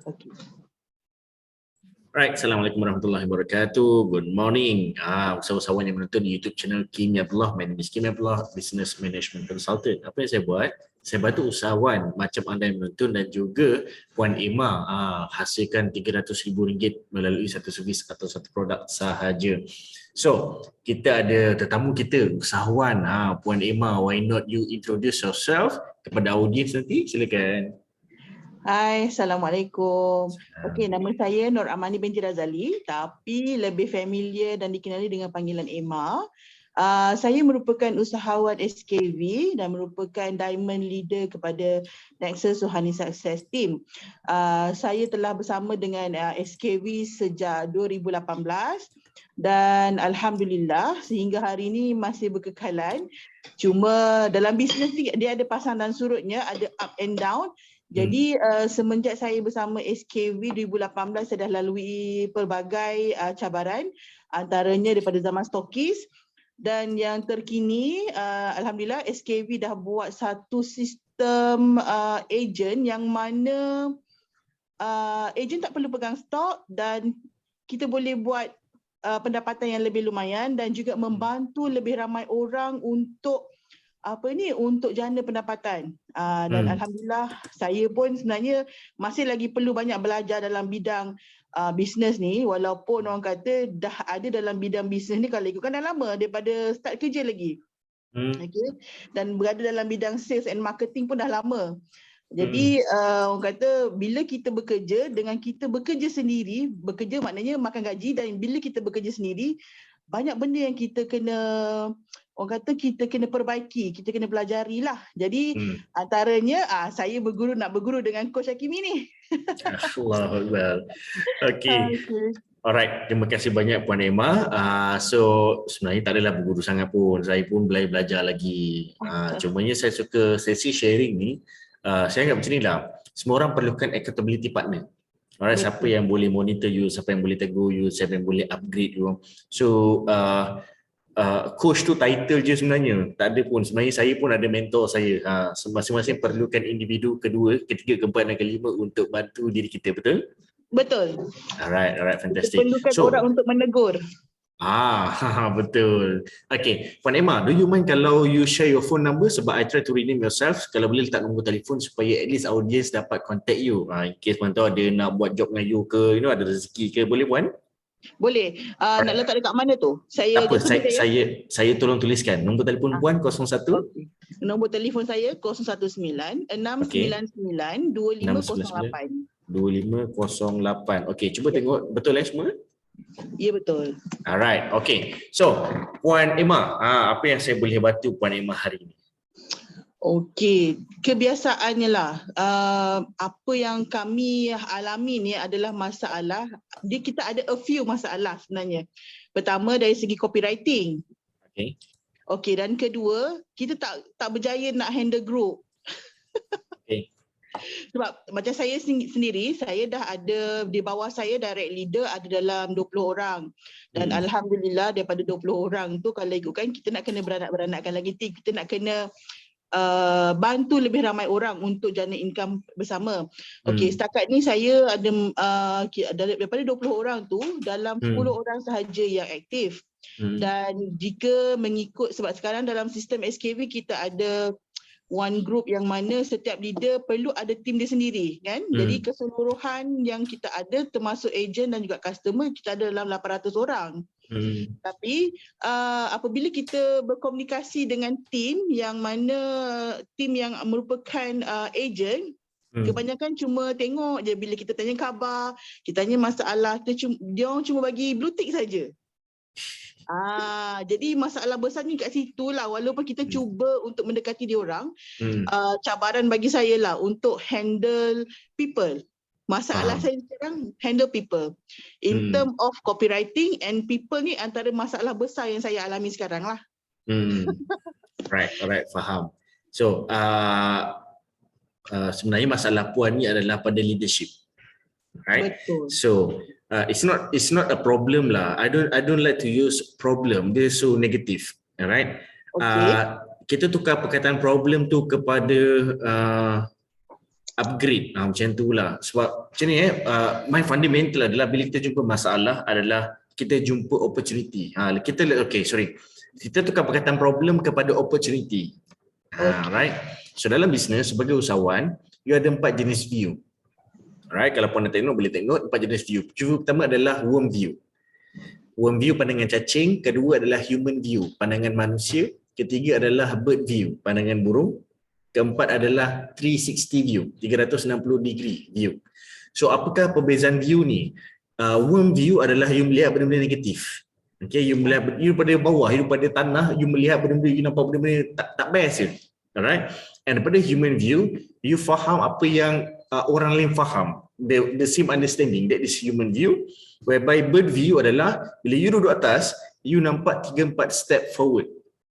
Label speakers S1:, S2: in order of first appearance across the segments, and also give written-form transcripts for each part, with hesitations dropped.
S1: Okay.
S2: Alright, Assalamualaikum warahmatullahi wabarakatuh. Good morning. Usahawan yang menonton YouTube channel Kimi Abdullah. My name is Kimi Abdullah, Business Management Consultant. Apa yang saya buat? Saya bantu usahawan macam anda yang menonton dan juga Puan Emma hasilkan RM300,000 melalui satu servis atau satu produk sahaja. So, kita ada tetamu kita, usahawan Puan Emma. Why not you introduce yourself kepada audiens nanti? Silakan.
S1: Hai, Assalamualaikum. Okey, nama saya Nur Amani binti Razali, tapi lebih familiar dan dikenali dengan panggilan Emma. Saya merupakan usahawan SKV dan merupakan Diamond Leader kepada Nexus Suhani Success Team. Saya telah bersama dengan SKV sejak 2018 dan Alhamdulillah sehingga hari ini masih berkekalan. Cuma dalam bisnes ni dia ada pasang dan surutnya, ada up and down. Jadi semenjak saya bersama SKV 2018 saya dah lalui pelbagai cabaran, antaranya daripada zaman stokis, dan yang terkini Alhamdulillah SKV dah buat satu sistem ejen yang mana ejen tak perlu pegang stok dan kita boleh buat pendapatan yang lebih lumayan dan juga membantu lebih ramai orang untuk untuk jana pendapatan. Dan Alhamdulillah saya pun sebenarnya masih lagi perlu banyak belajar dalam bidang bisnes ni, walaupun orang kata dah ada dalam bidang bisnes ni kalau ikutkan dah lama daripada start kerja lagi. Okay. Dan berada dalam bidang sales and marketing pun dah lama. Jadi orang kata bila kita bekerja dengan kita bekerja sendiri, bekerja maknanya makan gaji, dan bila kita bekerja sendiri banyak benda yang kita kena, orang kata kita kena perbaiki, kita kena pelajari lah. Jadi antaranya saya nak berguru dengan Coach Hakimi ni.
S2: Allahuakbar. Okay. Alright, terima kasih banyak Puan Emma. So sebenarnya tak adalah berguru sangat pun. Saya pun belajar lagi. Cumanya saya suka sesi sharing ni. Saya anggap macam ni lah. Semua orang perlukan accountability partner. Alright, siapa yang boleh monitor you, siapa yang boleh tegur you, siapa yang boleh upgrade you. So coach tu title je sebenarnya, tak ada pun. Sebenarnya saya pun ada mentor saya. Masing-masing perlukan individu kedua, ketiga, keempat dan kelima untuk bantu diri kita, betul?
S1: Betul.
S2: Alright, fantastic.
S1: Kita perlukan orang untuk menegur.
S2: Betul. Okay, Puan Emma, do you mind kalau you share your phone number sebab I try to rename yourself, kalau boleh letak nombor telefon supaya at least audience dapat contact you. In case Puan tahu ada nak buat job dengan you ke, ada rezeki ke, boleh Puan?
S1: Boleh. Nak letak dekat mana tu?
S2: Tak apa, saya tolong tuliskan. Nombor telefon Puan 01.
S1: Okay. Nombor telefon saya 019 699 2508.
S2: 2508. Okey, cuba tengok betul semua?
S1: Ya, betul.
S2: Alright, okay. So, Puan Emma, apa yang saya boleh bantu Puan Emma hari ini?
S1: Okey, kebiasaannya lah. Apa yang kami alami ni adalah masalah. Kita ada a few masalah sebenarnya. Pertama dari segi copywriting. Okay. Okey, dan kedua, kita tak berjaya nak handle group.
S2: Okay.
S1: Sebab macam saya sendiri, saya dah ada di bawah saya direct leader ada dalam 20 orang. Dan Alhamdulillah daripada 20 orang tu kalau ikutkan kita nak kena beranak-beranakkan lagi, kita nak kena bantu lebih ramai orang untuk jana income bersama. Okey, setakat ni saya ada daripada 20 orang tu dalam 10 orang sahaja yang aktif. Dan jika mengikut, sebab sekarang dalam sistem SKV kita ada one group yang mana setiap leader perlu ada tim dia sendiri kan. Jadi keseluruhan yang kita ada termasuk ejen dan juga customer kita ada dalam 800 orang. Tapi apabila kita berkomunikasi dengan tim yang mana tim yang merupakan ejen, kebanyakan cuma tengok je bila kita tanya khabar, kita tanya masalah, dia orang cuma bagi blue tick saja. Jadi masalah besarnya kat situ lah, walaupun kita cuba untuk mendekati dia orang. Cabaran bagi saya lah untuk handle people. Masalah saya sekarang handle people. In term of copywriting and people ni antara masalah besar yang saya alami sekarang lah.
S2: Alright, faham. So sebenarnya masalah Puan ni adalah pada leadership. Right?
S1: Betul.
S2: So it's not a problem lah. I don't like to use problem. Dia so negative. Alright.
S1: Okay.
S2: Kita tukar perkataan problem tu kepada upgrade. Macam tu lah. Sebab macam ni my fundamental adalah bila kita jumpa masalah adalah kita jumpa opportunity. Kita tukar perkataan problem kepada opportunity. Right. So dalam bisnes sebagai usahawan, you ada 4 jenis view. Alright, kalau puan nak tengok boleh tengok 4 jenis view. View pertama adalah worm view. Worm view pandangan cacing, kedua adalah human view, pandangan manusia, ketiga adalah bird view, pandangan burung, keempat adalah 360 view, 360 degree view. So apakah perbezaan view ni? Worm view adalah you melihat benda-benda negatif. Okay, you melihat you pada bawah, you pada tanah, you melihat benda-benda, you nampak benda-benda tak best je. Alright. And pada human view, you faham apa yang orang lain faham. The same understanding, that is human view. Whereby bird view adalah bila you duduk atas, you nampak 3-4 step forward.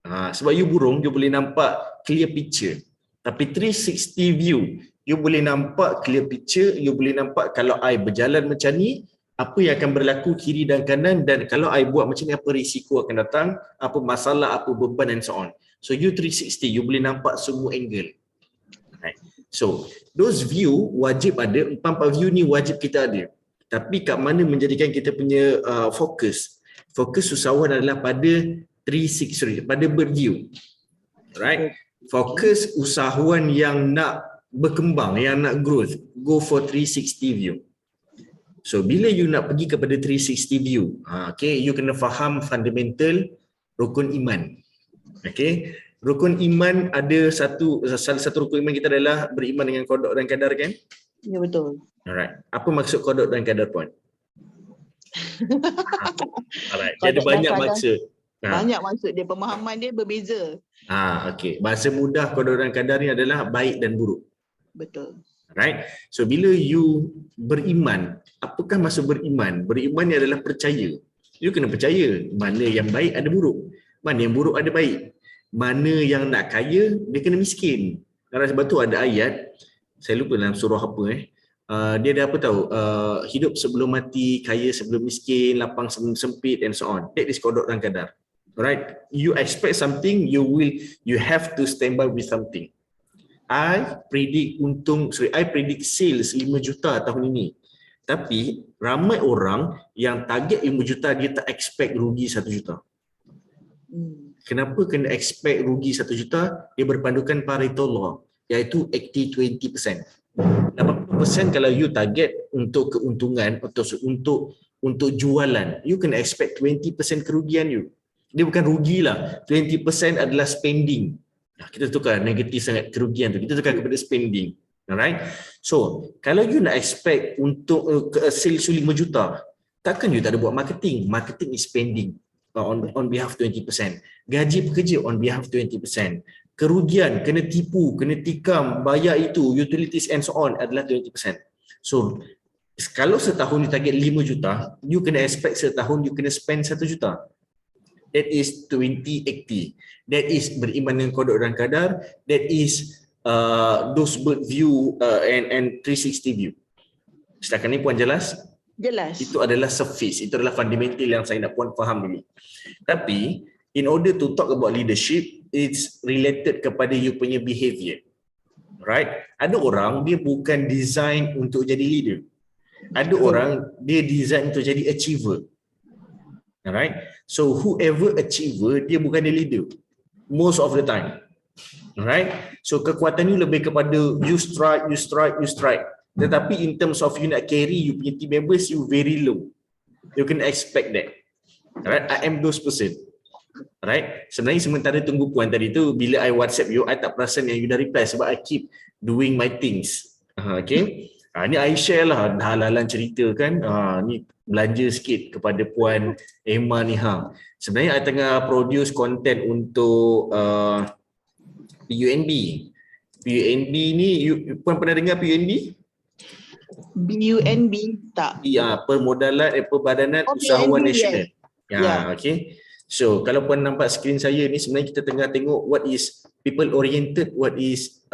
S2: Sebab you burung, you boleh nampak clear picture. Tapi 360 view, you boleh nampak clear picture, you boleh nampak kalau I berjalan macam ni, apa yang akan berlaku kiri dan kanan, dan kalau I buat macam ni, apa risiko akan datang, apa masalah, apa beban and so on. So you 360, you boleh nampak semua angle. Right. So those view wajib ada, 4 view ni wajib kita ada. Tapi kat mana menjadikan kita punya fokus? Fokus usahawan adalah pada pada bird view. Right? Fokus usahawan yang nak berkembang, yang nak growth, go for 360 view. So bila you nak pergi kepada 360 view, okay, you kena faham fundamental rukun iman. Okay, rukun iman ada salah satu rukun iman kita adalah beriman dengan qada dan qadar, kan?
S1: Ya, betul.
S2: Alright. Apa maksud qada dan qadar, puan? Alright. Dia ada banyak maksud.
S1: Banyak maksud dia, pemahaman dia berbeza.
S2: Okey. Bahasa mudah qada dan qadar ni adalah baik dan buruk.
S1: Betul.
S2: Right? So bila you beriman, apakah maksud beriman? Beriman ni adalah percaya. You kena percaya mana yang baik ada buruk, mana yang buruk ada baik. Mana yang nak kaya, dia kena miskin. Karena sebab tu ada ayat, saya lupa dalam surah apa dia ada apa tahu, hidup sebelum mati, kaya sebelum miskin, lapang sebelum sempit and so on. That is qada dan qadar. Alright, you expect something, you have to stand by with something. I predict sales 5 juta tahun ini. Tapi ramai orang yang target 5 juta, dia tak expect rugi 1 juta. Kenapa kena expect rugi 1 juta? Dia berpandukan Pareto law, iaitu 80-20%. 80% kalau you target untuk keuntungan atau untuk jualan, you kena expect 20% kerugian you. Dia bukan rugilah, 20% adalah spending. Kita tukar negatif sangat kerugian tu, kita tukar kepada spending. Alright. So, kalau you nak expect untuk sales 5 juta, takkan you tak ada buat marketing. Marketing is spending on behalf 20%. Gaji pekerja on behalf 20%. Kerugian, kena tipu, kena tikam, bayar itu, utilities and so on adalah 20%. So, kalau setahun you target 5 juta, you kena expect setahun you kena spend 1 juta. That is 20-80. That is beriman dengan qada dan qadar. That is those bird view and 360 view. Setakat ni puan jelas?
S1: Jelas.
S2: Itu adalah surface. Itu adalah fundamental yang saya nak puan faham dulu. Tapi, in order to talk about leadership, it's related kepada you punya behavior. Right? Ada orang, dia bukan design untuk jadi leader. Ada orang, dia design untuk jadi achiever. Alright? So, whoever achiever, dia bukan dia leader. Most of the time. Alright? So, kekuatan you lebih kepada you strike. Tetapi in terms of you nak carry you punya team members, you very low. You can expect that. Alright? I am those person. Alright? Sebenarnya sementara tunggu puan tadi tu, bila I WhatsApp you, I tak perasan yang you dah reply sebab I keep doing my things. Okay? Ni I share lah, hal-halan cerita kan. Ni belanja sikit kepada puan Emma ni. Sebenarnya I tengah produce content untuk PUNB. PUNB ni, puan pernah dengar PUNB?
S1: BUNB tak?
S2: Ya, Perbadanan Usahawan
S1: PUNB,
S2: Nasional.
S1: yes.
S2: Okay. So, kalau puan nampak skrin saya ni, sebenarnya kita tengah tengok what is people oriented, what is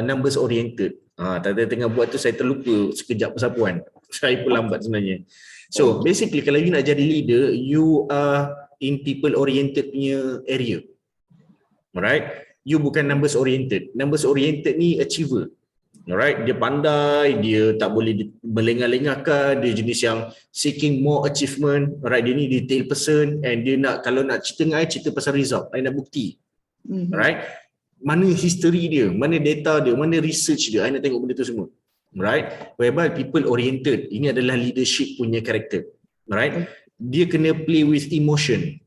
S2: numbers oriented. Tengah buat tu saya terlupa sekejap pasal puan. Saya pun lambat sebenarnya. So, basically kalau you nak jadi leader, you are in people oriented punya area. Alright? You bukan numbers oriented. Numbers oriented ni achiever. Alright, dia pandai, dia tak boleh melengah-lengahkan, dia jenis yang seeking more achievement. Alright, dia ni detail person and dia nak, kalau nak cerita dengan I, cerita pasal result, I nak bukti. Alright, mana history dia, mana data dia, mana research dia, I nak tengok benda tu semua. Alright, whereby people oriented, ini adalah leadership punya karakter. Alright, dia kena play with emotion.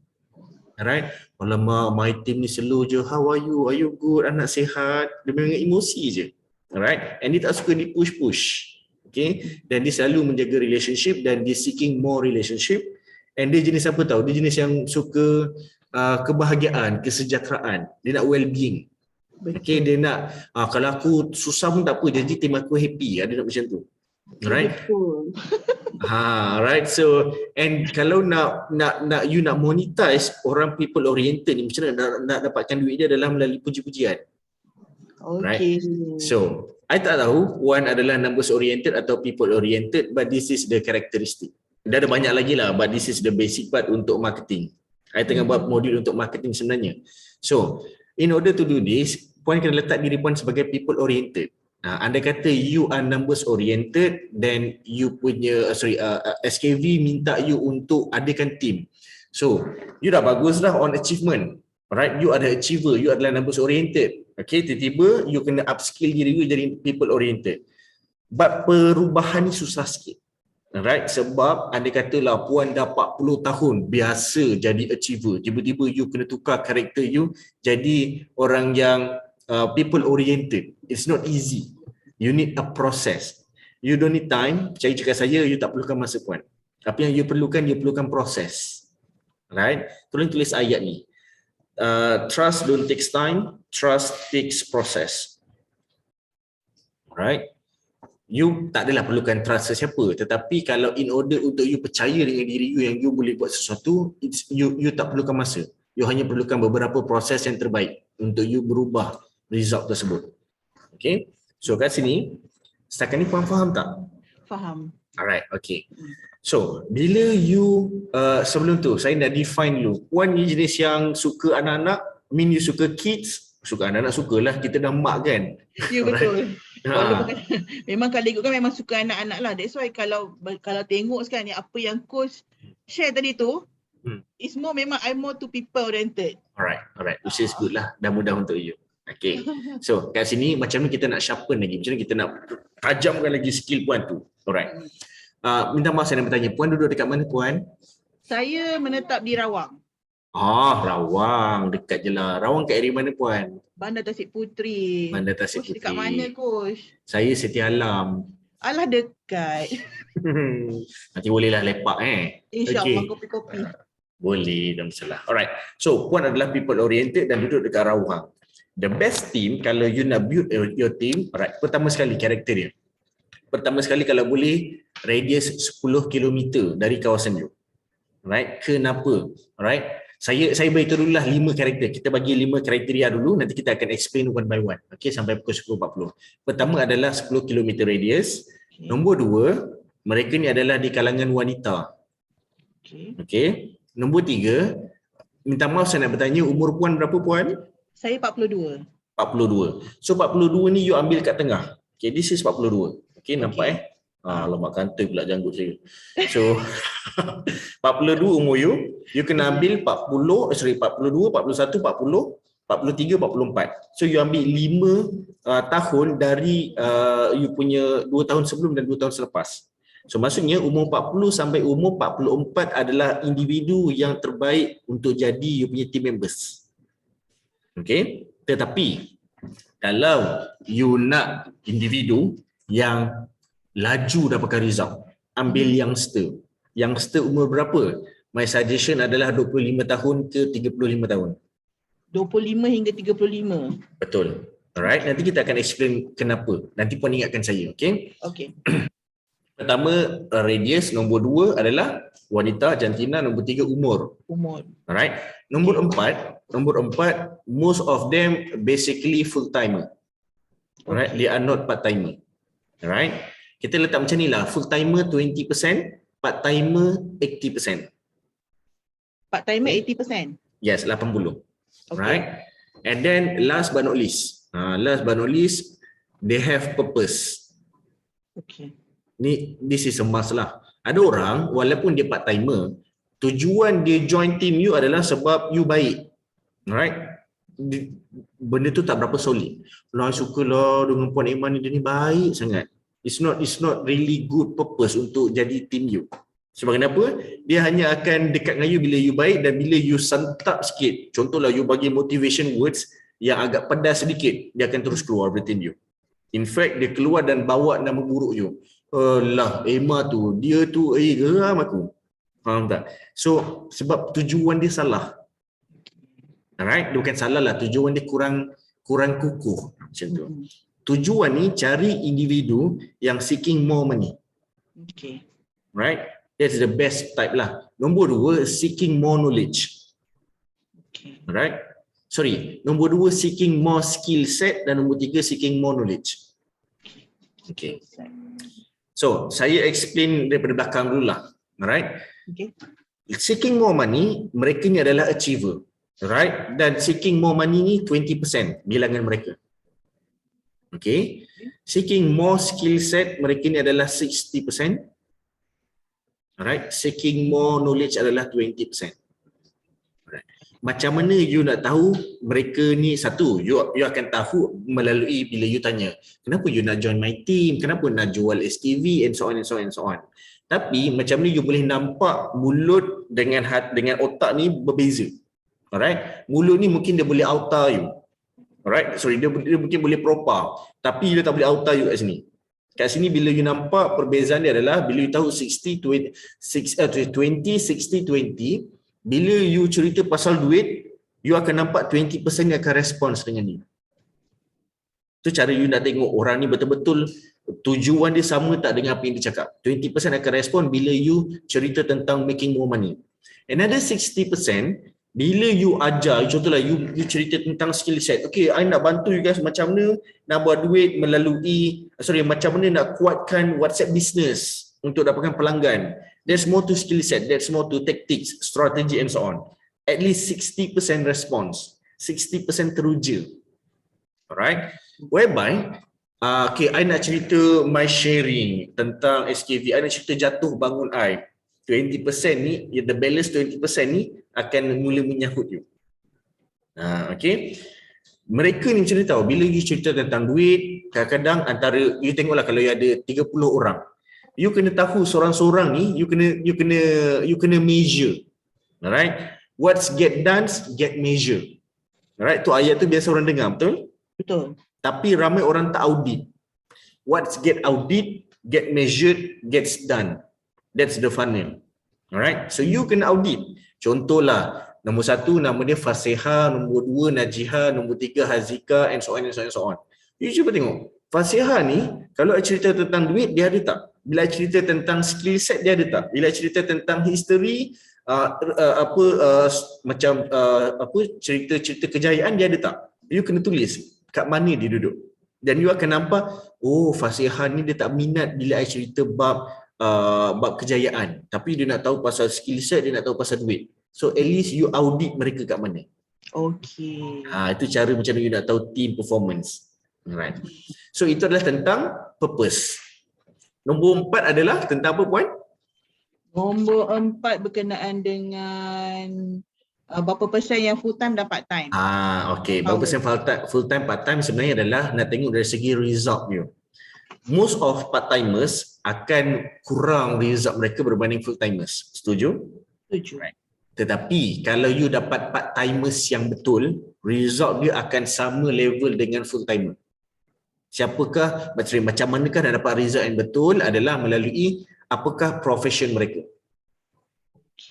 S2: Alright, alamak, my team ni slow je, how are you good, anak sihat, dia memang emosi je. Alright, and dia tak suka di push. Okay, dan dia selalu menjaga relationship dan dia seeking more relationship. And dia jenis apa tahu? Dia jenis yang suka kebahagiaan, kesejahteraan. Dia nak well-being. Okay, dia nak kalau aku susah pun tak apa, jadi tim aku happy. Dia nak macam tu. Alright. Right. So, and kalau nak you nak monetize orang people oriented ni, macam mana nak dapatkan duit dia adalah melalui puji-pujian. Right. So, I tak tahu one adalah numbers oriented atau people oriented, but this is the characteristic. Dia ada banyak lagi lah, but this is the basic part untuk marketing. I tengah buat modul untuk marketing sebenarnya. So, in order to do this, puan kena letak diri puan sebagai people oriented. Anda kata you are numbers oriented, then you punya SKV minta you untuk adakan team. So, you dah bagus dah on achievement. Right, you are the achiever, you adalah numbers oriented. Okay, tiba-tiba you kena upskill diri you jadi people oriented. But perubahan ni susah sikit. Right, sebab anda katalah puan dah 40 tahun biasa jadi achiever, tiba-tiba you kena tukar karakter you jadi orang yang people oriented. It's not easy. You need a process. You don't need time. Saya cakap saya, you tak perlukan masa puan. Apa yang you perlukan proses. Right, tolong tulis ayat ni. Trust don't takes time, trust takes process. Right? You tak adalah perlukan trust sesiapa, tetapi kalau in order untuk you percaya dengan diri you yang you boleh buat sesuatu, you tak perlukan masa. You hanya perlukan beberapa proses yang terbaik untuk you berubah result tersebut. Okay? So kat sini, setakat ni puan faham tak?
S1: Faham.
S2: Alright, okay. So, bila you, sebelum tu, saya nak define dulu. Puan ni jenis yang suka anak-anak, mean you suka kids, suka anak-anak sukalah, kita dah mak kan?
S1: Ya, betul. Memang kalau ikut kan memang suka anak-anak lah. That's why kalau tengok sekarang ni, apa yang coach share tadi tu, it's more memang I'm more to people oriented.
S2: Alright, which is good lah, dah mudah untuk you. Okay, so kat sini macam ni kita nak sharpen lagi, macam ni kita nak tajamkan lagi skill puan tu. Alright. Minta maaf saya nak bertanya, puan duduk dekat mana puan?
S1: Saya menetap di Rawang.
S2: Rawang, dekat je lah. Rawang kat area mana puan?
S1: Bandar Tasik Puteri.
S2: Bandar Tasik Puteri.
S1: Dekat mana coach?
S2: Saya Setia Alam.
S1: Alah, dekat.
S2: Nanti bolehlah lepak
S1: InsyaAllah, kopi-kopi.
S2: Boleh, tak masalah. Alright, so puan adalah people oriented dan duduk dekat Rawang. The best team kalau you nak build your team, alright, pertama sekali karakter dia. Pertama sekali kalau boleh radius 10 km dari kawasan you. Alright, kenapa? Alright, saya beritahu dululah 5 karakter. Kita bagi 5 kriteria dulu, nanti kita akan explain one by one. Okay, sampai pukul 10.40. Pertama adalah 10 km radius. Nombor 2, mereka ni adalah di kalangan wanita. Okay. Nombor 3, minta maaf saya nak bertanya, umur puan berapa puan?
S1: Saya 42.
S2: 42. So 42 ni you ambil kat tengah. Okay, this is 42. Okay, nampak Alamak, kantoi pula janggut saya. So 42 umur you kena ambil 42, 41, 40, 43, 44. So you ambil 5 tahun dari you punya 2 tahun sebelum dan 2 tahun selepas. So maksudnya umur 40 sampai umur 44 adalah individu yang terbaik untuk jadi you punya team members. Okay, tetapi kalau you nak individu yang laju dapatkan result, ambil youngster. Youngster umur berapa? My suggestion adalah 25 tahun ke 35 tahun.
S1: 25 hingga 35.
S2: Betul. Alright, nanti kita akan explain kenapa. Nanti puan ingatkan saya, okay?
S1: Okay.
S2: Pertama, radius. Nombor 2 adalah wanita, jantina. Nombor 3, umur. Alright. Nombor 4, most of them basically full timer. Alright, they are not part timer. Alright. Kita letak macam ni lah, full timer 20%, part timer 80%.
S1: Part timer 80%?
S2: Yes, 80. Right. And then last but not least, they have purpose.
S1: Okay.
S2: This is a must lah. Ada orang walaupun dia part timer, tujuan dia join team you adalah sebab you baik. Alright? Benda tu tak berapa solid. Lah suka lah dengan Puan Emma ni, dia ni baik sangat. It's not really good purpose untuk jadi team you. Sebab kenapa? Dia hanya akan dekat dengan you bila you baik, dan bila you santap sikit, contohlah you bagi motivation words yang agak pedas sedikit, dia akan terus keluar dari team you. In fact, dia keluar dan bawa nama buruk you. Lah Emma tu, dia tu geram aku. Faham tak? So sebab tujuan dia salah. Alright, dia bukan salah lah, tujuan dia kurang kukuh macam tu. Tujuan ni cari individu yang seeking more money.
S1: Okay.
S2: Right? That's the best type lah. Nombor 2, seeking more knowledge.
S1: Okay.
S2: Right? Sorry, nombor 2 seeking more skill set, dan nombor 3 seeking more knowledge. Okay. So, saya explain daripada belakang dulu lah. Alright?
S1: Okay.
S2: Seeking more money, mereka ni adalah achiever. Right? Dan seeking more money ni 20% bilangan mereka. Okay? Seeking more skill set, mereka ni adalah 60%. Alright? Seeking more knowledge adalah 20%. Alright. Macam mana you nak tahu mereka ni? Satu, you akan tahu melalui bila you tanya, kenapa you nak join my team? Kenapa nak jual SKV? And so on and so on and so on. Tapi macam ni you boleh nampak mulut dengan otak ni berbeza. Alright? Mulut ni mungkin dia boleh outer you. Alright? Sorry, dia mungkin boleh proper. Tapi dia tak boleh outer you kat sini. Kat sini bila you nampak perbezaan dia adalah bila you tahu 20, 60, 20, bila you cerita pasal duit, you akan nampak 20% yang akan respons dengan ni. Tu cara you nak tengok orang ni betul-betul tujuan dia sama tak dengan apa yang dia cakap. 20% akan respon bila you cerita tentang making more money. Another 60%, bila you ajar, contohlah you cerita tentang skill set. Okay, I nak bantu you guys macam mana nak buat duit melalui, macam mana nak kuatkan WhatsApp business untuk dapatkan pelanggan. There's more to skill set, there's more to tactics, strategy and so on. At least 60% response, 60% teruja. Alright? Whereby, okay, I nak cerita my sharing tentang SKV, I nak cerita jatuh bangun I. 20% ni, the balance 20% ni akan mula menyahut you. Okay. Mereka ni macam ni tahu, bila you cerita tentang duit, kadang-kadang antara, you tengoklah kalau you ada 30 orang, you kena tahu seorang-seorang ni, you kena measure. Alright. What's get done, get measure. Alright, tu ayat tu biasa orang dengar, betul?
S1: Betul.
S2: Tapi ramai orang tak audit. What's get audit, get measured, gets done. That's the funnel. Alright, so you kena audit. Contohlah, nombor 1 nama dia Fasiha, nombor 2 Najiha, nombor 3 Hazika, and so on and so on and so on. You cuba tengok, Fasiha ni kalau cerita tentang duit dia ada tak? Bila cerita tentang skill set dia ada tak? Bila cerita tentang history, cerita-cerita kejayaan dia ada tak? You kena tulis kat mana dia duduk. Dan you akan nampak, oh Fasiha ni dia tak minat bila I cerita bab kejayaan, tapi dia nak tahu pasal skill set, dia nak tahu pasal duit. So at least you audit mereka kat mana.
S1: Okay.
S2: Itu cara macam you nak tahu team performance. Alright. So itu adalah tentang purpose. Nombor 4 adalah tentang apa, Puan?
S1: Nombor 4 berkenaan dengan berapa persen yang full time dan part time.
S2: Okay. Berapa persen full time, part time sebenarnya adalah nak tengok dari segi result you. Most of part-timers akan kurang result mereka berbanding full-timers. Setuju?
S1: Setuju.
S2: Right. Tetapi kalau you dapat part-timers yang betul, result dia akan sama level dengan full-timer. Macam manakah nak dapat result yang betul adalah melalui apakah profession mereka.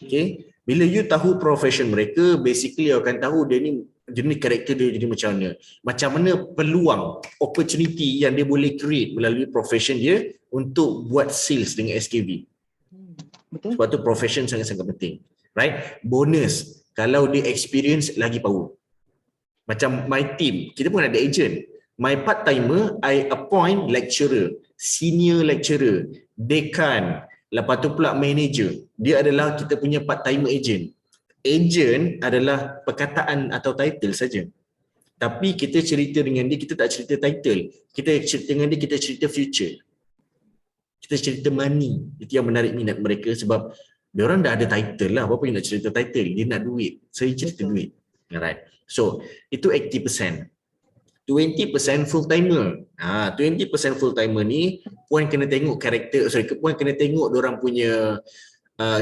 S2: Okay. Bila you tahu profession mereka, basically you akan tahu dia ni karakter dia jadi macam mana. Macam mana peluang, opportunity yang dia boleh create melalui profession dia untuk buat sales dengan SKV.
S1: Betul.
S2: Sebab tu profession sangat-sangat penting. Right? Bonus, kalau dia experience lagi power. Macam my team, kita pun ada agent. My part-timer, I appoint lecturer, senior lecturer, dekan, lepas tu pula manager. Dia adalah kita punya part-timer agent. Agent adalah perkataan atau title saja. Tapi kita cerita dengan dia, kita tak cerita title. Kita cerita dengan dia, kita cerita future. Kita cerita money. Itu yang menarik minat mereka sebab dia orang dah ada title lah. Apa yang nak cerita title? Dia nak duit. Saya cerita duit. Alright. So, itu 80%. 20% full timer. 20% full timer ni puan kena tengok karakter, puan kena tengok dia orang punya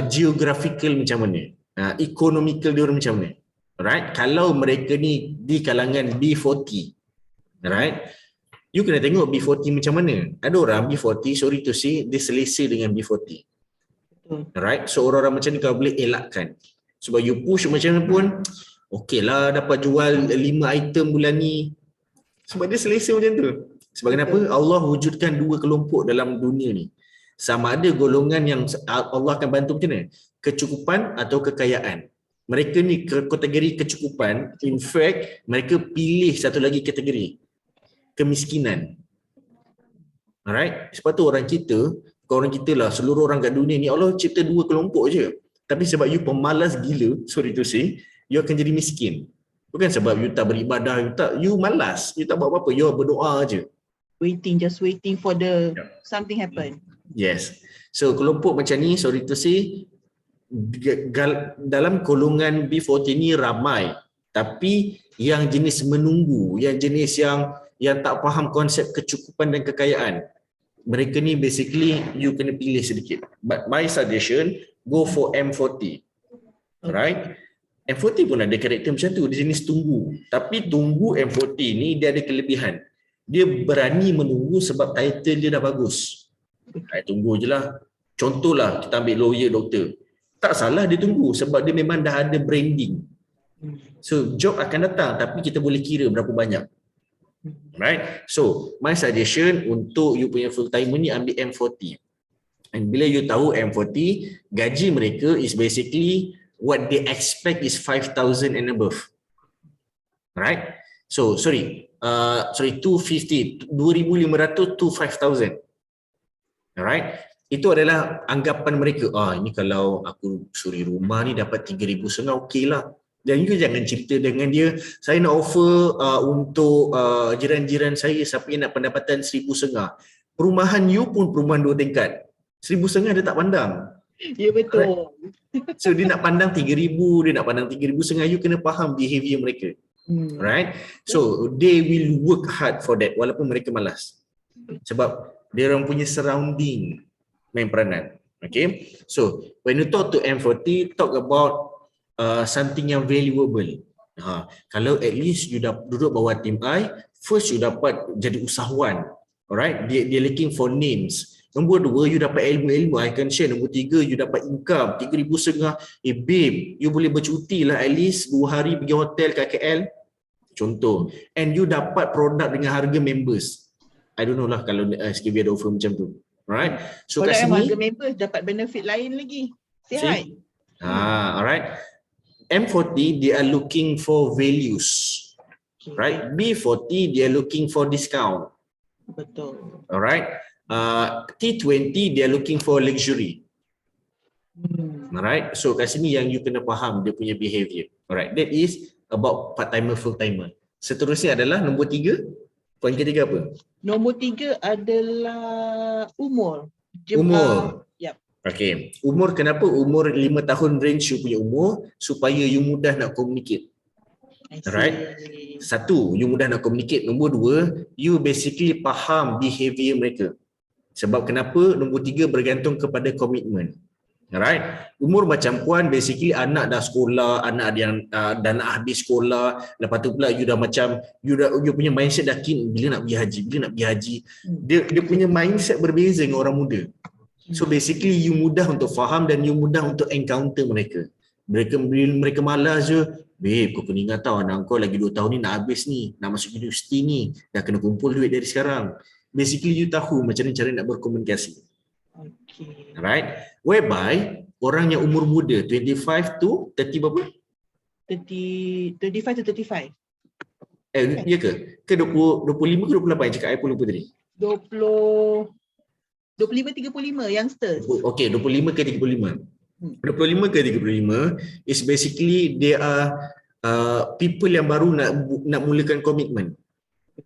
S2: geographical macam mana. Economical dia orang macam mana. Alright. Kalau mereka ni di kalangan B40. Alright. You kena tengok B40 macam mana. Ada orang B40, sorry to say, dia selesa dengan B40. Alright. So orang-orang macam ni kau boleh elakkan. Sebab you push macam mana pun, okey lah dapat jual 5 item bulan ni. Sebab dia selesa macam tu. Sebab kenapa? Allah wujudkan 2 kelompok dalam dunia ni. Sama ada golongan yang Allah akan bantu macam mana? Kecukupan atau kekayaan. Mereka ni kategori kecukupan. In fact, mereka pilih satu lagi kategori. Kemiskinan. Alright? Sebab tu orang kita lah, seluruh orang kat dunia ni, Allah cipta 2 kelompok je. Tapi sebab you pemalas gila, sorry to say, you akan jadi miskin. Bukan sebab you tak beribadah, you malas, you tak buat apa-apa, you berdoa je.
S1: Just waiting for the something happen.
S2: Yes. So kelompok macam ni, sorry to say, dalam golongan B40 ni ramai. Tapi yang jenis menunggu, yang jenis yang tak faham konsep kecukupan dan kekayaan, mereka ni basically you kena pilih sedikit. But my suggestion, go for M40. Alright? M40 pun ada karakter macam tu, dia jenis tunggu. Tapi tunggu M40 ni dia ada kelebihan. Dia berani menunggu sebab title dia dah bagus. Tunggu je lah. Contohlah kita ambil lawyer, doktor. Tak salah dia tunggu sebab dia memang dah ada branding. So job akan datang tapi kita boleh kira berapa banyak. Right? So my suggestion untuk you punya full timer ni ambil M40. And bila you tahu M40, gaji mereka is basically what they expect is 5,000 and above. Right? So, 250, 2,500 to 5,000. Alright? Itu adalah anggapan mereka. Ini kalau aku suri rumah ni dapat 3,500 okey lah. Dan you jangan cerita dengan dia, saya nak offer untuk jiran-jiran saya siapa yang nak pendapatan 1,500. Perumahan you pun perumahan 2 tingkat. 1,500 dia tak pandang.
S1: Ya betul.
S2: Right? So dia nak pandang 3,000, dia nak pandang 3,500, you kena faham behavior mereka. Right? So they will work hard for that walaupun mereka malas. Sebab dia orang punya surrounding main peranan. Okay? So when you talk to M40, talk about something yang valuable. Kalau at least you dah duduk bawah tim I, first you dapat jadi usahawan. Alright? Dia looking for names. Nombor 2, you dapat ilmu-ilmu, I can share. Nombor 3, you dapat income, 3,500. Babe, you boleh bercuti lah at least 2 hari pergi hotel kat KL. Contoh. And you dapat produk dengan harga members. I don't know lah kalau SKB ada offer macam tu. Alright? So kat sini,
S1: harga members dapat benefit lain lagi. Sihat.
S2: Alright. M40, they are looking for values. Right? B40, they are looking for discount.
S1: Betul.
S2: Alright? T20 they are looking for luxury. Alright, so kat sini yang you kena faham dia punya behavior. Alright, that is about part timer, full timer. Seterusnya adalah nombor 3. Poin ketiga apa?
S1: Nombor 3 adalah umur.
S2: Umur.
S1: Yep.
S2: Okay, umur kenapa? Umur 5 tahun range you punya umur supaya you mudah nak communicate. Alright. 1, you mudah nak communicate. Nombor 2, you basically faham behavior mereka. Sebab kenapa? Nombor 3 bergantung kepada komitmen. Alright. Umur macam puan basically anak dah sekolah, anak yang dah nak habis sekolah, lepas tu pula you dah macam you punya mindset dah keen bila nak pergi haji. Dia punya mindset berbeza dengan orang muda. So basically you mudah untuk faham dan you mudah untuk encounter mereka. Mereka malas je, babe kau kena ingat tau anak kau lagi 2 tahun ni nak habis ni, nak masuk universiti ni, dah kena kumpul duit dari sekarang. Basically you tahu macam mana cara nak berkomunikasi. Okay. Alright. Whereby orang yang umur muda 25 to 30 berapa?
S1: 25 to 35.
S2: Ya ke? Ke 25 ke 28 cakap I pun lupa tadi.
S1: 25 35 youngsters.
S2: Okay, 25 ke 35. 25 ke 35 is basically they are people yang baru nak mulakan komitmen.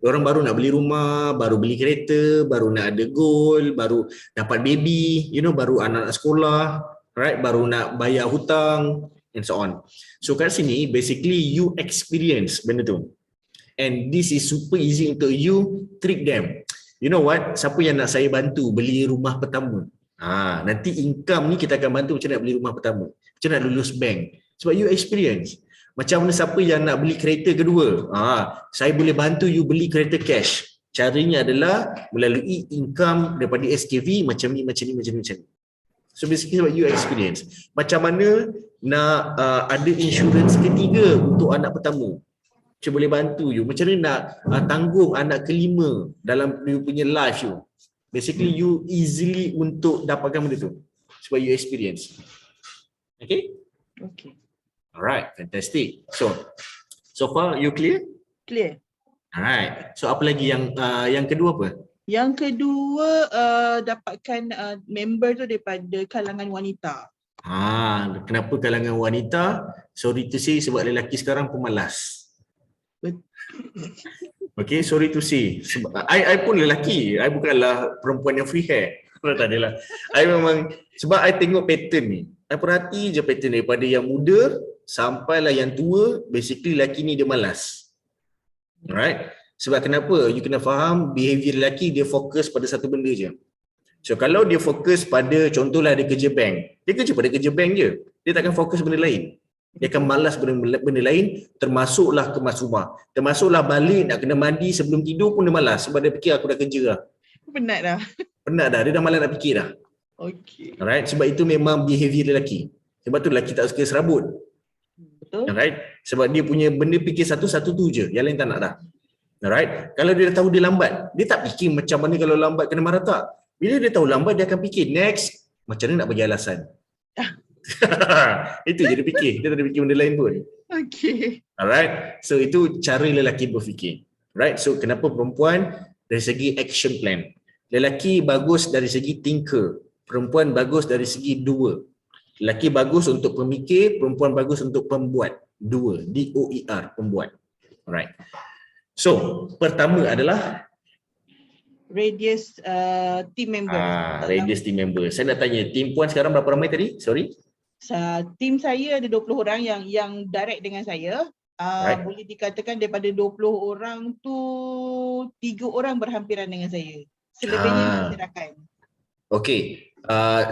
S2: Orang baru nak beli rumah, baru beli kereta, baru nak ada goal, baru dapat baby, baru anak sekolah, right? Baru nak bayar hutang and so on. So kat sini basically you experience benda tu. And this is super easy untuk you trick them. You know what? Siapa yang nak saya bantu beli rumah pertama? Nanti income ni kita akan bantu macam nak beli rumah pertama. Macam nak lulus bank. Sebab you experience. Macam mana siapa yang nak beli kereta kedua? Saya boleh bantu you beli kereta cash. Caranya adalah melalui income daripada SKV macam ni. So basically sebab you experience. Macam mana nak ada insurans ketiga untuk anak pertama? Saya boleh bantu you. Macam mana nak tanggung anak kelima dalam you punya life you? Basically you easily untuk dapatkan benda tu. Sebab you experience. Okay?
S1: Okay.
S2: Alright, fantastic. So far you clear?
S1: Clear.
S2: Alright. So apa lagi yang kedua apa?
S1: Yang kedua dapatkan member tu daripada kalangan wanita.
S2: Kenapa kalangan wanita? Sorry to say sebab lelaki sekarang pemalas. Okay, sorry to say. Sebab I pun lelaki. I bukanlah perempuan yang free hair. Tak adalah. I memang sebab I tengok pattern ni. I perhati je pattern daripada yang muda sampailah yang tua, basically lelaki ni dia malas. Alright? Sebab kenapa? You kena faham behavior lelaki dia fokus pada satu benda je. So kalau dia fokus pada contohlah dia kerja bank, dia kerja pada kerja bank je. Dia takkan fokus benda lain. Dia akan malas benda lain, termasuklah kemas rumah. Termasuklah balik nak kena mandi sebelum tidur pun dia malas sebab dia fikir aku dah kerja dah.
S1: Penat dah.
S2: Dia dah malas nak fikir dah.
S1: Okay.
S2: Alright, sebab itu memang behavior lelaki. Sebab tu lelaki tak suka serabut.
S1: Betul.
S2: Alright, sebab dia punya benda fikir satu tu je, yang lain tak nak dah. Alright, kalau dia dah tahu dia lambat, dia tak fikir macam mana kalau lambat kena marah tak. Bila dia tahu lambat, dia akan fikir next, macam mana nak bagi alasan. Itu je dia fikir, dia tak ada fikir benda lain pun.
S1: Okay.
S2: Alright, so itu cara lelaki berfikir. Right, so kenapa perempuan dari segi action plan. Lelaki bagus dari segi thinker. Perempuan bagus dari segi doer. Lelaki bagus untuk pemikir, perempuan bagus untuk pembuat. Doer, D-O-E-R, pembuat. Alright. So, pertama adalah
S1: Radius team member.
S2: Radius team member. Saya nak tanya, team puan sekarang berapa ramai tadi? Sorry.
S1: Team saya ada 20 orang yang direct dengan saya.
S2: Right.
S1: Boleh dikatakan daripada 20 orang tu 3 orang berhampiran dengan saya. Selebihnya berserakan. Okay.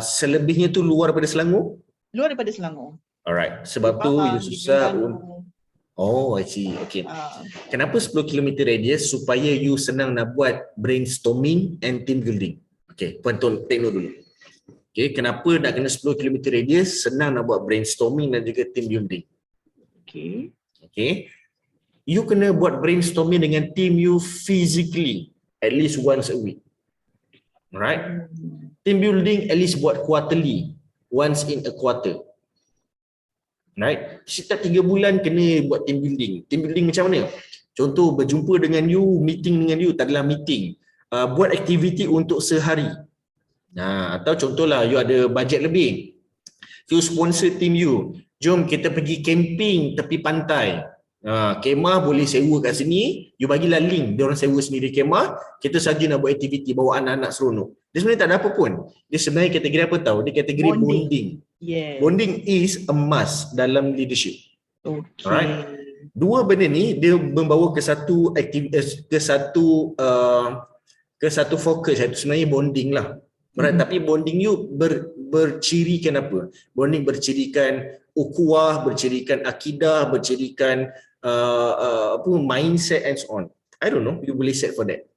S2: Selebihnya tu luar daripada Selangor?
S1: Luar daripada Selangor.
S2: Alright. Sebab tu you susah. I see. Okay. Kenapa 10 km radius? Supaya you senang nak buat brainstorming and team building. Okay. Puan take note dulu. Okay. Kenapa nak kena 10 km radius? Senang nak buat brainstorming dan juga team building.
S1: Okay.
S2: Okay. You kena buat brainstorming dengan team you physically at least once a week. Alright. Team building at least buat quarterly, once in a quarter. Right? Setiap 3 bulan kena buat team building. Team building macam mana? Contoh berjumpa dengan you, meeting dengan you, tak adalah meeting. Buat aktiviti untuk sehari. Atau contohlah you ada bajet lebih. You sponsor team you. Jom kita pergi camping tepi pantai. Kemah boleh sewa kat sini, you bagilah link, dia orang sewa sendiri kemah, kita saja nak buat aktiviti bawa anak-anak seronok. Dia sebenarnya tak ada apa pun. Dia sebenarnya kategori apa tahu? Dia kategori bonding.
S1: Yes.
S2: Bonding is a must dalam leadership.
S1: Okay.
S2: Alright. Dua benda ni dia membawa ke satu aktivitas, ke satu fokus, itu sebenarnya bonding lah. Alright, tapi bonding you bercirikan apa? Bonding bercirikan ukhuwah, bercirikan akidah, bercirikan mindset and so on. I don't know, you boleh set for that.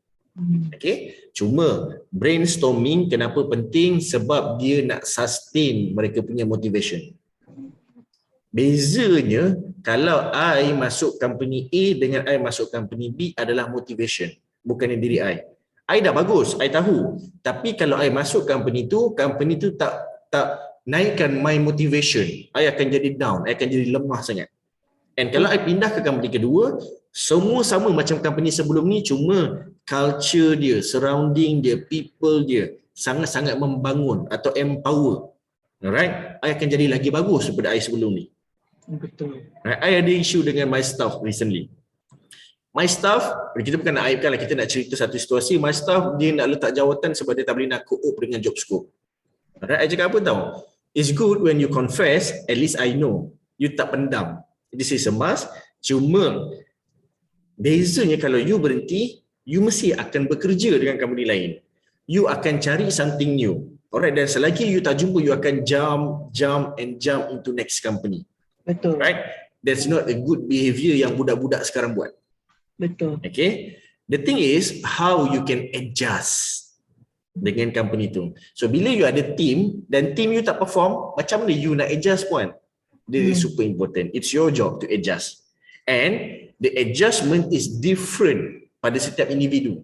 S2: Okay, cuma brainstorming kenapa penting? Sebab dia nak sustain mereka punya motivation. Bezanya kalau I masuk company A dengan I masuk company B adalah motivation, bukannya diri I. I dah bagus, I tahu. Tapi kalau I masuk company tu tak naikkan my motivation, I akan jadi down, I akan jadi lemah sangat. And kalau I pindah ke company kedua, semua sama macam company sebelum ni, cuma culture dia, surrounding dia, people dia sangat-sangat membangun atau empower. Alright, I akan jadi lagi bagus daripada I sebelum ni.
S1: Betul.
S2: I ada isu dengan my staff recently. My staff, kita bukan nak aibkan lah, kita nak cerita satu situasi. My staff dia nak letak jawatan sebab dia tak boleh nak co-op dengan job scope. Alright, I cakap apa tahu? It's good when you confess, at least I know. You tak pendam. This is a must. Cuma bezanya kalau you berhenti, you mesti akan bekerja dengan company lain. You akan cari something new. Alright, dan selagi you tak jumpa, you akan jump into next company.
S1: Betul.
S2: Right? That's not a good behavior yang budak-budak sekarang buat.
S1: Betul.
S2: Okay. The thing is how you can adjust dengan company tu. So bila you ada team dan team you tak perform, macam mana you nak adjust pun? This is super important. It's your job to adjust. And the adjustment is different pada setiap individu.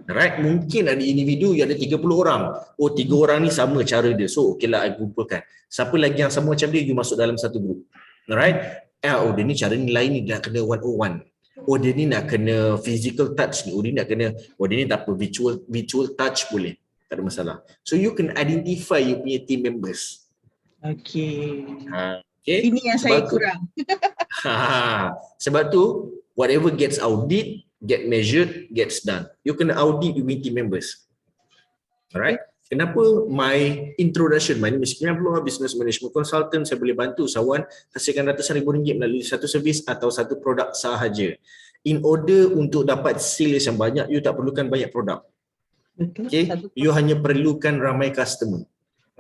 S2: Right? Mungkin ada individu yang ada 30 orang. Oh, 3 orang ni sama cara dia. So, okay lah, I kumpulkan. Siapa lagi yang sama macam dia, you masuk dalam satu group. Alright? Oh, dia ni cara ni lain ni, dia nak kena 101. Oh, dia ni nak kena physical touch ni. Oh, dia nak kena, oh, dia ni tak apa, virtual touch boleh. Tak ada masalah. So, you can identify you punya team members.
S1: Okay.
S2: Okay?
S1: Ini yang saya kurang.
S2: Sebab tu, whatever gets audit, get measured, gets done. You kena audit your team members. Alright? Kenapa my introduction, my name is Kian Abdullah, business management consultant. Saya boleh bantu usahawan hasilkan ratusan ribu ringgit melalui satu servis atau satu produk sahaja. In order untuk dapat sales yang banyak, you tak perlukan banyak produk. Okay? You hanya perlukan ramai customer.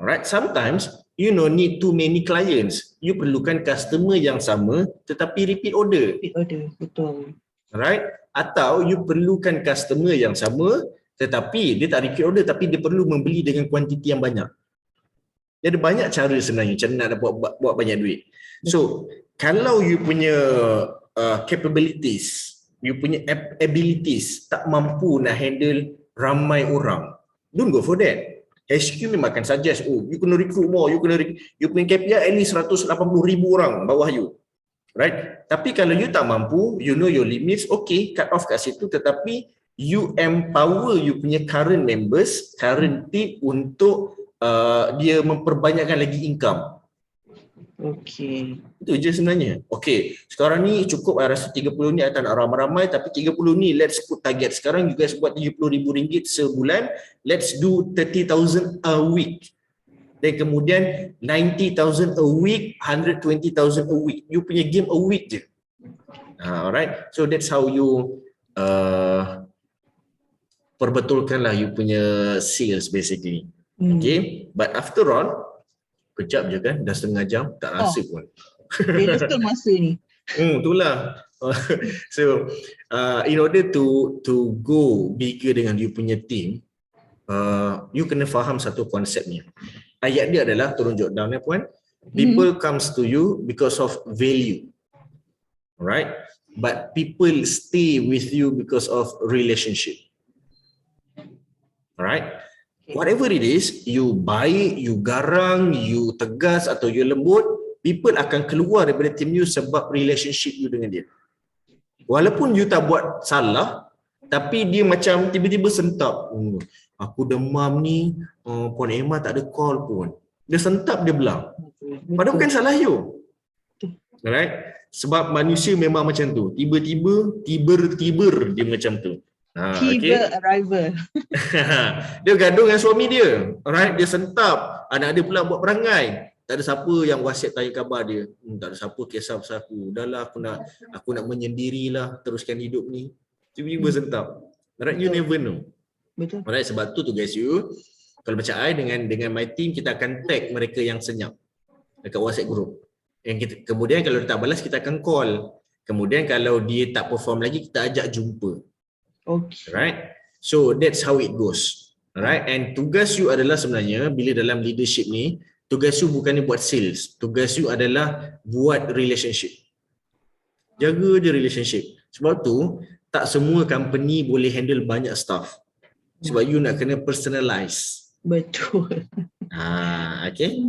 S2: Alright? Sometimes you no need too many clients. You perlukan customer yang sama tetapi repeat order.
S1: Repeat order, betul.
S2: Alright? Atau you perlukan customer yang sama tetapi dia tak repeat order tapi dia perlu membeli dengan kuantiti yang banyak. Dia ada banyak cara sebenarnya cara nak buat banyak duit. So, kalau you punya capabilities, you punya abilities tak mampu nak handle ramai orang, don't go for that. HQ memang akan suggest, oh, you kena recruit more, you punya KPI at least 180,000 orang bawah you. Right? Tapi kalau you tak mampu, you know your limits, okay, cut off kat situ, tetapi you empower you punya current members, current team untuk dia memperbanyakkan lagi income.
S1: Okay.
S2: Itu je sebenarnya. Okay, sekarang ni cukup I rasa 30 ni I tak nak ramai-ramai, tapi 30 ni let's put target. Sekarang you guys buat RM70,000 sebulan, let's do 30,000 a week. Dan kemudian 90,000 a week, 120,000 a week. You punya game a week je. Alright, so that's how you perbetulkanlah you punya sales basically. Okay, but after all, kejap je kan, dah setengah jam, tak rasa pun.
S1: Dia betul masa ni.
S2: Itulah. So, in order to go bigger dengan you punya team, you kena faham satu konsepnya. Ayat dia adalah, turun jot down ya puan, people comes to you because of value. Alright? But people stay with you because of relationship. Alright? Whatever it is, you baik, you garang, you tegas atau you lembut, people akan keluar daripada team you sebab relationship you dengan dia. Walaupun you tak buat salah, tapi dia macam tiba-tiba sentap. Aku demam ni, Puan Emma tak ada call pun. Dia sentap, dia belang. Padahal bukan salah you. Alright? Sebab manusia memang macam tu. Tiba-tiba, tiba-tiba dia macam tu.
S1: Tiba arrival.
S2: Dia gaduh dengan suami dia. Alright, dia sentap. Anak dia pula buat perangai. Tak ada siapa yang wasiat tanya khabar dia. Tak ada siapa kisah pasal aku. Udahlah, aku nak menyendirilah, teruskan hidup ni. Tiba-tiba sentap. Alright, you never know.
S1: Betul.
S2: Alright, sebab tu guys, you kalau macam I dengan my team, kita akan tag mereka yang senyap dekat WhatsApp group. Kemudian kalau dia tak balas, kita akan call. Kemudian kalau dia tak perform lagi, kita ajak jumpa.
S1: Okay.
S2: Right? So that's how it goes. Alright? And tugas you adalah sebenarnya bila dalam leadership ni, tugas you bukannya buat sales. Tugas you adalah buat relationship. Jaga je relationship. Sebab tu tak semua company boleh handle banyak staff. Sebab you nak kena personalize.
S1: Betul.
S2: Okay?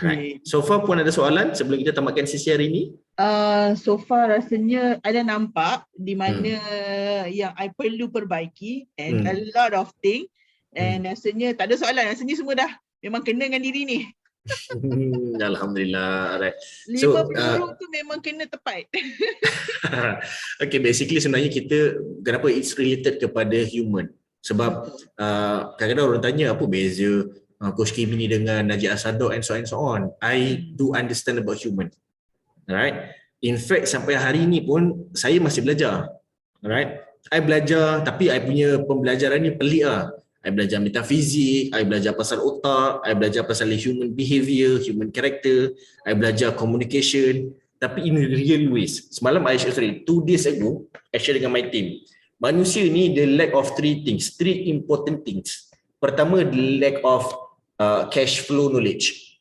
S2: Right. So far pun ada soalan sebelum kita tamatkan sesi hari ini?
S1: So far rasanya ada nampak di mana yang I perlu perbaiki and a lot of thing, and rasanya tak ada soalan, rasanya semua dah memang kena dengan diri ni.
S2: Alhamdulillah. Alright.
S1: 5
S2: So,
S1: peluru tu memang kena tepat.
S2: okay, basically sebenarnya kita, kenapa it's related kepada human? Sebab kadang-kadang orang tanya apa beza Coach Kim ni dengan Najib Asadok and so on. I do understand about human. Alright. In fact, sampai hari ni pun saya masih belajar. Alright. I belajar, tapi I punya pembelajaran ni pelik lah. I belajar metafizik, I belajar pasal otak, I belajar pasal human behavior, human character, I belajar communication, tapi in real ways. Semalam I share, 2 days ago, I share dengan my team. Manusia ni the lack of 3 things, 3 important things. Pertama, the lack of cash flow knowledge.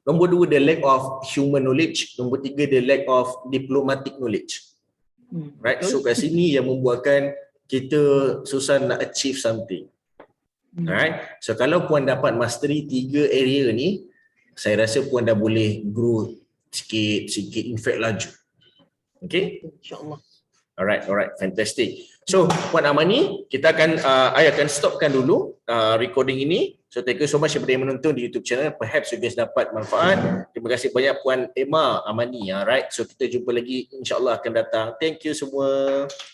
S2: Nombor 2, the lack of human knowledge. Nombor 3, the lack of diplomatic knowledge. Right? So kat sini yang membuatkan kita susah nak achieve something. Alright. So kalau puan dapat mastery 3 area ni, saya rasa puan dah boleh grow sikit, in fact laju. Okay?
S1: InsyaAllah.
S2: Alright, fantastic. So Puan Amani, kita akan I akan stopkan dulu recording ini. So thank you so much kepada yang menonton di YouTube channel. Perhaps you guys dapat manfaat. Terima kasih banyak Puan Emma Amani. Alright. So kita jumpa lagi insya-Allah akan datang. Thank you semua.